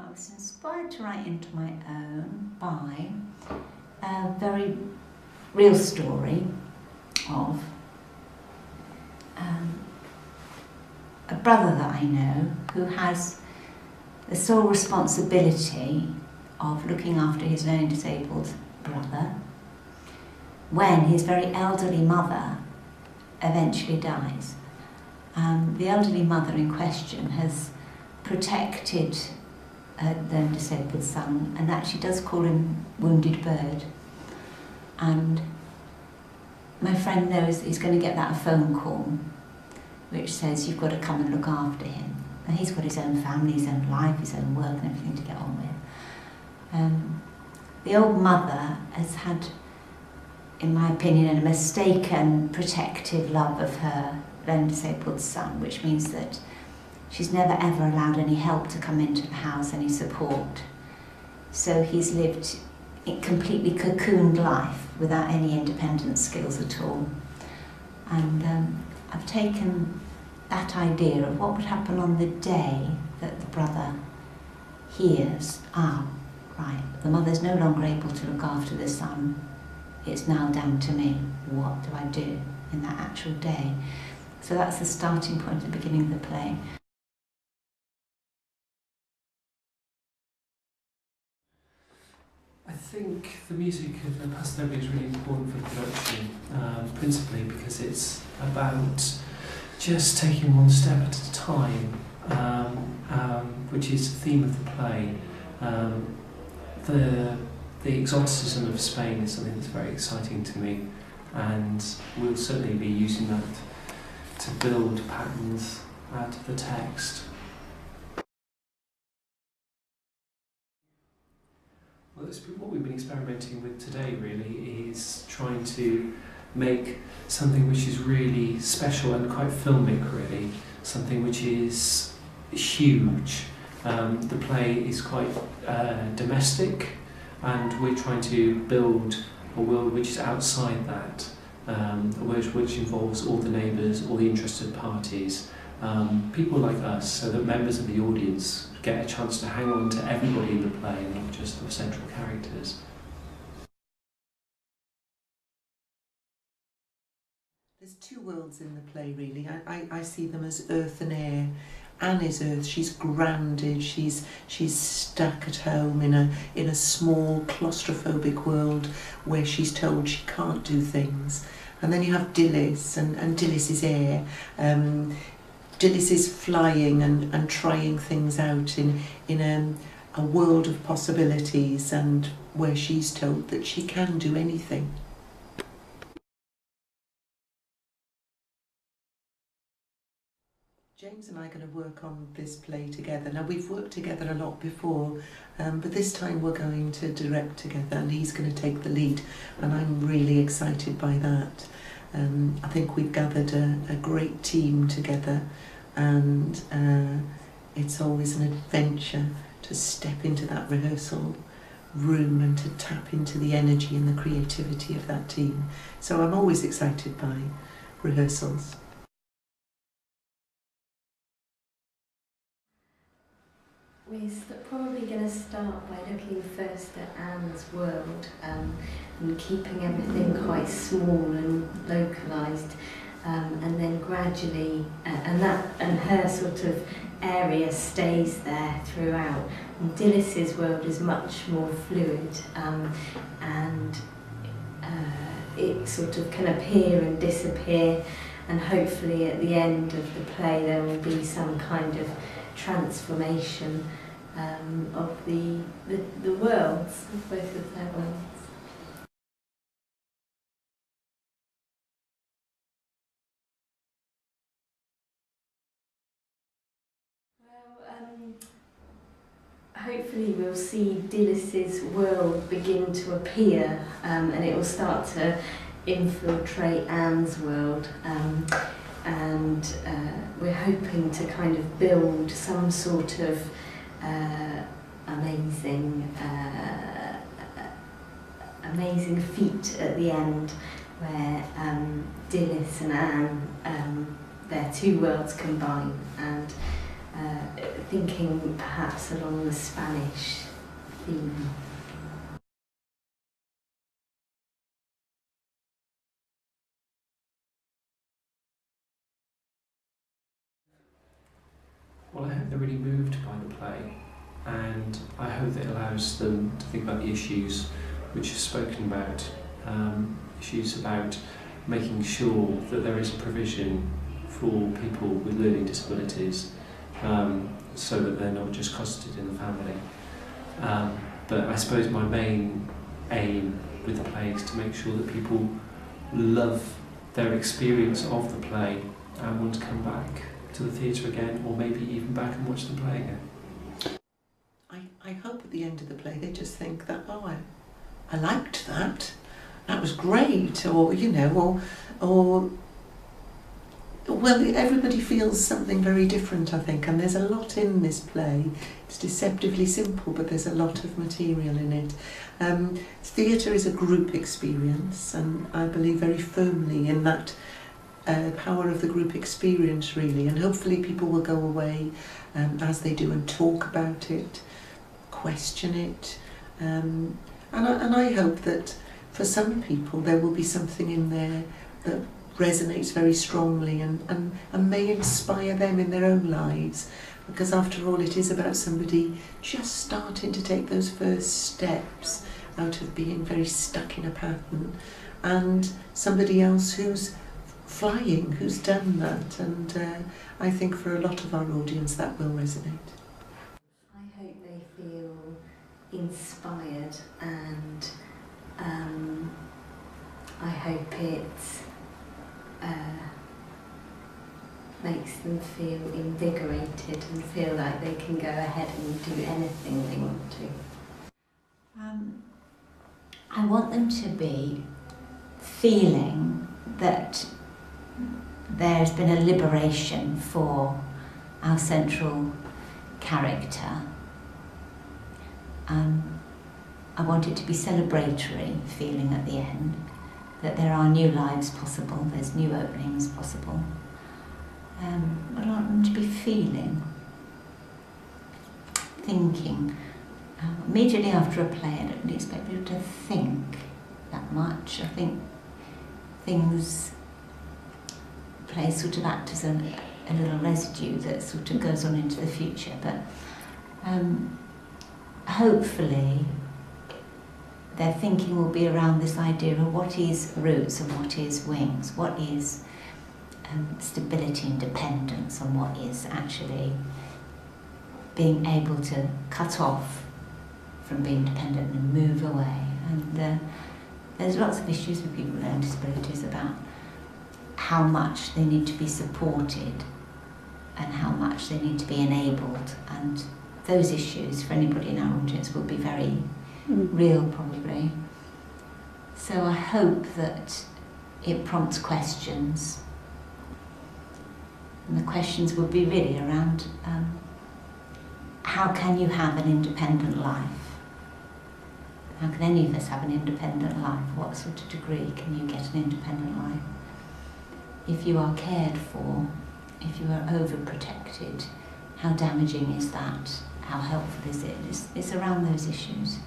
I was inspired to write into my own by a very real story of a brother that I know who has the sole responsibility of looking after his learning disabled brother when his very elderly mother eventually dies. The elderly mother in question has protected her then disabled son and actually does call him Wounded Bird. And my friend knows that he's going to get that phone call which says you've got to come and look after him. And he's got his own family, his own life, his own work and everything to get on with. The old mother has had, in my opinion, a mistaken protective love of her then disabled son, which means that she's never ever allowed any help to come into the house, any support. So he's lived a completely cocooned life without any independent skills at all. And I've taken that idea of what would happen on the day that the brother hears, right, the mother's no longer able to look after the son, it's now down to me. What do I do in that actual day? So that's the starting point at the beginning of the play. I think the music of the Pastel is really important for the production, principally because it's about just taking one step at a time, which is the theme of the play. The exoticism of Spain is something that's very exciting to me, and we'll certainly be using that to build patterns out of the text. Well, what we've been experimenting with today really is trying to make something which is really special and quite filmic really, something which is huge. The play is quite domestic, and we're trying to build a world which is outside that, a world which involves all the neighbours, all the interested parties, people like us, so that members of the audience get a chance to hang on to everybody in the play, not just the central characters. There's two worlds in the play really. I see them as earth and air. Anne is earth, she's grounded, she's stuck at home in a small claustrophobic world where she's told she can't do things. And then you have Dilys, and Dilys is air. Dilys is flying and trying things out in a world of possibilities, and where she's told that she can do anything. James and I are going to work on this play together. Now, we've worked together a lot before, but this time we're going to direct together and he's going to take the lead, and I'm really excited by that. I think we've gathered a great team together, and it's always an adventure to step into that rehearsal room and to tap into the energy and the creativity of that team. So I'm always excited by rehearsals. We're probably going to start by looking first at Anne's world, and keeping everything quite small and localised, and then gradually, and her sort of area stays there throughout. And Dilys's world is much more fluid, and it sort of can appear and disappear, and hopefully at the end of the play there will be some kind of transformation of the worlds, of both of their worlds. Well, hopefully we'll see Dilys's world begin to appear, and it will start to infiltrate Anne's world. And we're hoping to kind of build some sort of amazing feat at the end, where Dilys and Anne, their two worlds combine, and thinking perhaps along the Spanish theme. Well, I hope they're really moved by the play, and I hope that it allows them to think about the issues which are spoken about, issues about making sure that there is a provision for people with learning disabilities, so that they're not just cosseted in the family. But I suppose my main aim with the play is to make sure that people love their experience of the play and want to come back to the theatre again, or maybe even back and watch the play again. I hope at the end of the play they just think that, oh, I liked that, that was great, or, you know, or well, everybody feels something very different, I think, and there's a lot in this play. It's deceptively simple, but there's a lot of material in it. Theatre is a group experience, and I believe very firmly in that power of the group experience, really, and hopefully people will go away as they do and talk about it, question it, and I hope that for some people there will be something in there that resonates very strongly and may inspire them in their own lives, because after all it is about somebody just starting to take those first steps out of being very stuck in a pattern, and somebody else who's flying, who's done that, and I think for a lot of our audience that will resonate. I hope they feel inspired, and I hope it makes them feel invigorated and feel like they can go ahead and do anything they want to. I want them to be feeling that there's been a liberation for our central character. I want it to be celebratory feeling at the end, that there are new lives possible, there's new openings possible. I want them to be feeling, thinking. Immediately after a play, I don't really expect people to think that much. I think plays sort of act as a little residue that sort of goes on into the future, but hopefully their thinking will be around this idea of what is roots and what is wings, what is stability and dependence, and what is actually being able to cut off from being dependent and move away. And there's lots of issues with people with learning disabilities about how much they need to be supported and how much they need to be enabled, and those issues for anybody in our audience will be very real, probably. So I hope that it prompts questions, and the questions will be really around how can you have an independent life? How can any of us have an independent life? What sort of degree can you get an independent life? If you are cared for, if you are overprotected, how damaging is that? How helpful is it? It's around those issues.